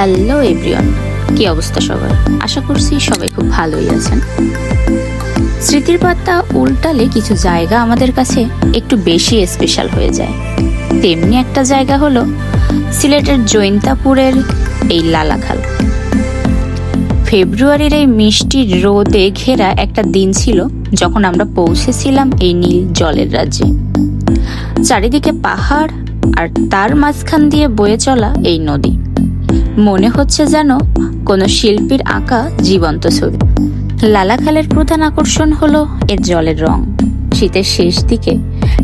Hello everyone, কি অবস্থা সবার? আশা করছি সবাই খুব ভালোই আছেন। স্মৃতির পাতা উল্টালে কিছু জায়গা আমাদের কাছে একটু বেশি স্পেশাল হয়ে যায়। তেমনি একটা জায়গা হলো সিলেটের জৈন্তাপুরের এই লালাখাল। ফেব্রুয়ারির এই মিষ্টি রোদে ঘেরা একটা দিন ছিল যখন আমরা পৌঁছেছিলাম এই নীল জলের রাজ্যে। চারিদিকে পাহাড় আর তার মাঝখান দিয়ে বয়ে চলা এই নদী। মনে হচ্ছে যেন কোনো শিল্পীর আঁকা জীবন্ত ছবি। লালাখালের প্রধান আকর্ষণ হলো এর জলের রং। শীতের শেষ দিকে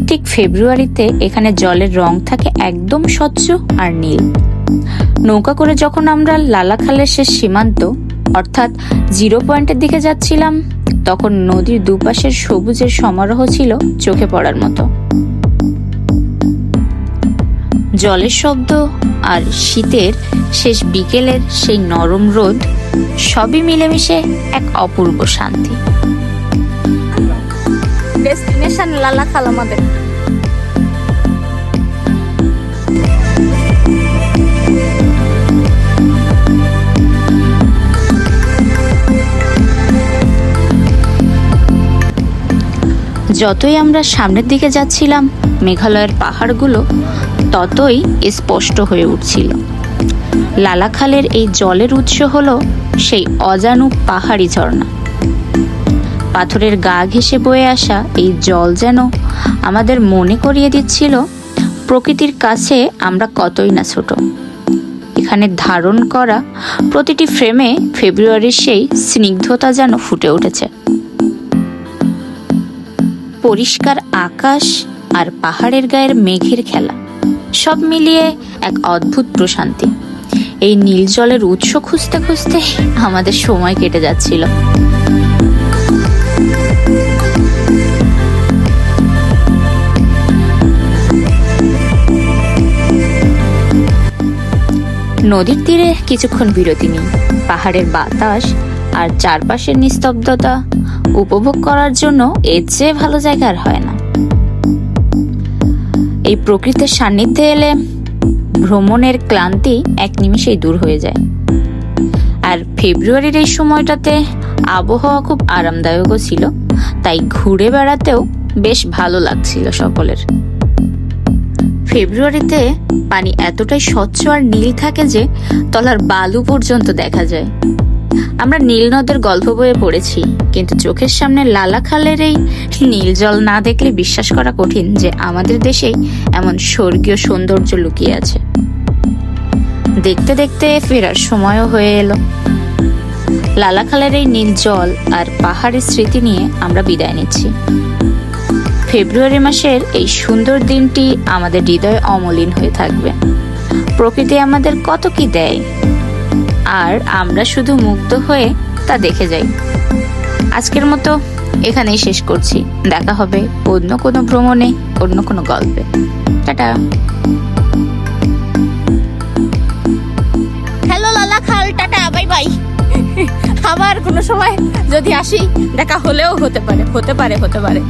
ঠিক ফেব্রুয়ারিতে এখানে জলের রং থাকে একদম স্বচ্ছ আর নীল। নৌকা করে যখন আমরা লালাখালের শেষ সীমান্ত অর্থাৎ 0 পয়েন্টের দিকে যাচ্ছিলাম, তখন নদীর দুপাশের সবুজের সমারোহ ছিল চোখে পড়ার মতো। জলের শব্দ আর শীতের শেষ বিকেলের সেই নরম রোদ সবই মিলেমিশে এক অপূর্ব শান্তি। ডেস্টিনেশন লালাখাল আমাদের। যতই আমরা সামনের দিকে যাচ্ছিলাম, মেঘালয়ের পাহাড়গুলো ততই স্পষ্ট হয়ে উঠছিল। লালাখালের এই জলের উৎস হলো সেই অজানুক পাহাড়ি ঝর্ণা। পাথরের গা ঘেঁষে বয়ে আসা এই জল যেন আমাদের মনে করিয়ে দিচ্ছিল প্রকৃতির কাছে আমরা কতই না ছোট। এখানে ধারণ করা প্রতিটি ফ্রেমে ফেব্রুয়ারির সেই স্নিগ্ধতা যেন ফুটে উঠেছে। পরিষ্কার আকাশ আর পাহাড়ের গায়ের মেঘের খেলা সব মিলিয়ে এক অদ্ভুত প্রশান্তি। এই নীল জলের উৎস খুঁজতে খুঁজতে আমাদের সময় কেটে যাচ্ছিল। নদীর তীরে কিছুক্ষণ বিরতি নিই। পাহাড়ের বাতাস আর চারপাশের নিস্তব্ধতা উপভোগ করার জন্য এর চেয়ে ভালো জায়গা আর হয় না। এই প্রকৃতির সান্নিধ্যে এলে ভ্রমণের ক্লান্তি এক নিমিষেই দূর হয়ে যায়। আর ফেব্রুয়ারির এই সময়টাতে আবহাওয়া খুব আরামদায়কও ছিল, তাই ঘুরে বেড়াতেও বেশ ভালো লাগছিল সকলের। ফেব্রুয়ারিতে পানি এতটাই স্বচ্ছ আর নীল থাকে যে তলার বালু পর্যন্ত দেখা যায়। আমরা নীল নদের গল্প বইয়ে পড়েছি, কিন্তু চোখের সামনে লালাখালের এই নীল জল না দেখলে বিশ্বাস করা কঠিন যে আমাদের দেশেই এমন স্বর্গীয় সৌন্দর্য লুকিয়ে আছে। দেখতে দেখতে ফেরার সময়ও হয়ে এলো। লালাখালের এই নীল জল আর পাহাড়ের স্মৃতি নিয়ে আমরা বিদায় নিচ্ছি। ফেব্রুয়ারি মাসের এই সুন্দর দিনটি আমাদের হৃদয়ে অমলিন হয়ে থাকবে। প্রকৃতি আমাদের কত কি দেয়, আর আমরা শুধু মুগ্ধ হয়ে তা দেখে যাই। আজকের মতো এখানেই শেষ করছি। দেখা হবে অন্য কোনো ভ্রমণে, অন্য কোনো গল্পে। Tata. Hello Lalakhal, tata, bye bye. আবার কোনো সময় যদি আসি দেখা হলেও হতে পারে।